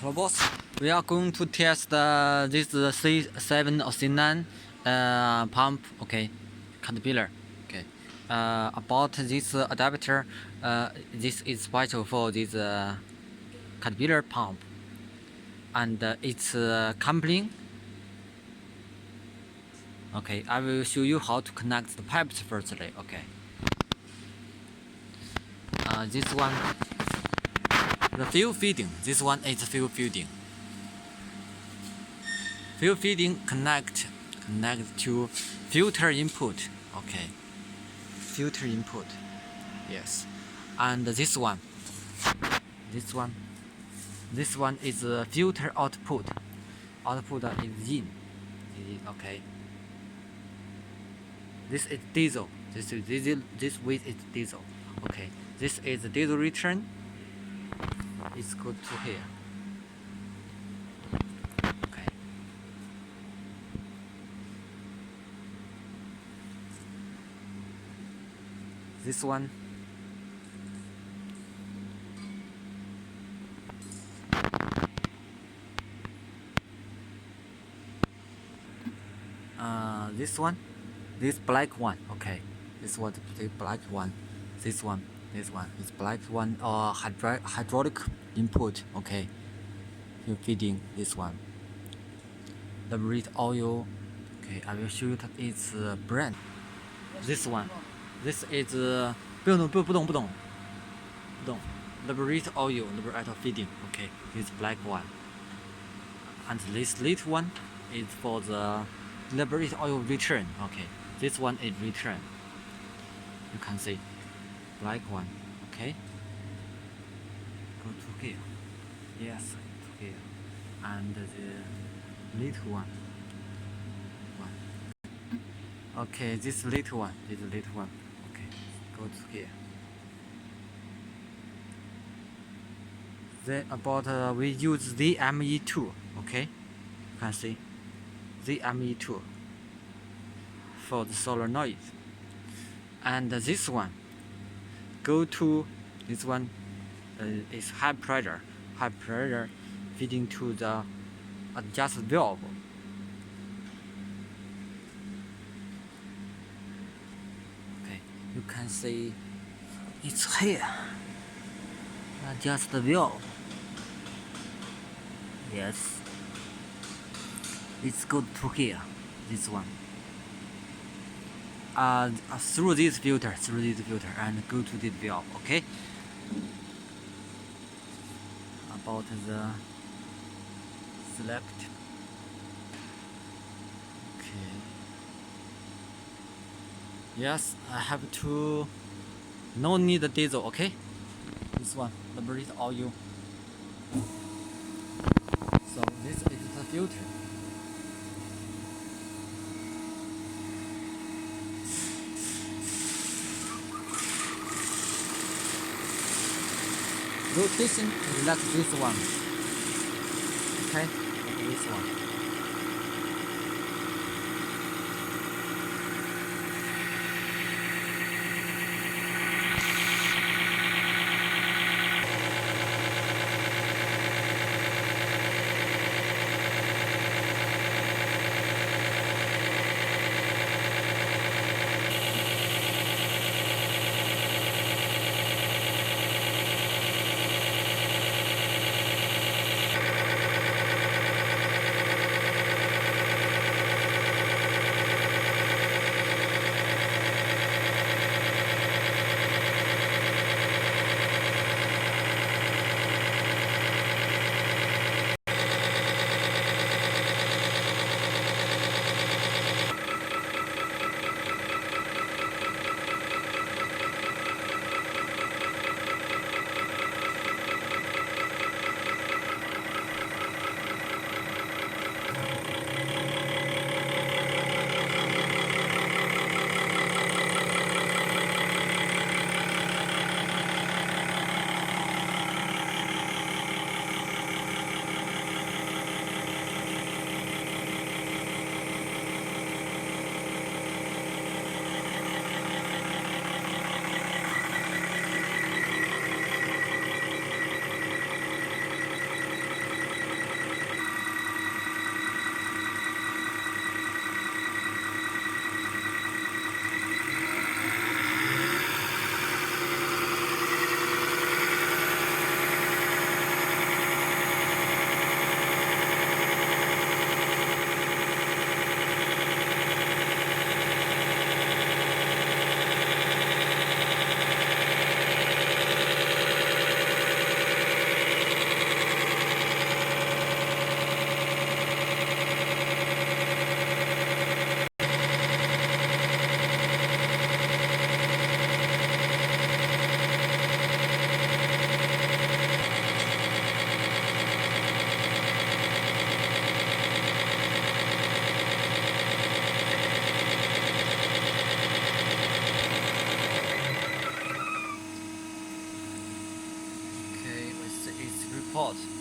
Hello boss, we are going to test this C7 or C9 pump, okay, caterpillar, okay. About this adapter, this is special for this caterpillar pump, and it's coupling. Okay, I will show you how to connect the pipes firstly. Okay, this one, the fuel feeding. This one is fuel feeding. Fuel feeding connect to filter input. Okay, filter input. Yes, and this one is filter output. Output is in. Okay. This is diesel. This is diesel. This width is diesel. Okay. This is diesel return. It's good to here. Okay. This one. This one. This black one, okay. This one, the black one. This one is black one. Hydraulic input, okay. You're feeding this one. The red oil, okay. I will show you that it's brand. This one, this is 不懂. The red oil, the red feeding, okay. This black one, and this little one is for the red oil return, okay. This one is return. You can see black one, okay. Go to here. Yes, to here. And the little one. Okay, this little one. Okay, go to here. Then about we use the ME2, okay. You can see the ME2 for the solenoid, and this one go to this one is high pressure feeding to the adjust valve. Okay, you can see it's here, adjust the valve. Yes, it's good to here, this one. Through this filter, and go to this valve, okay. About the select, okay. Yes, I have to. No need the diesel, okay. This one, the red oil. So this is the filter. Rotation is like this one, okay, like this one. port.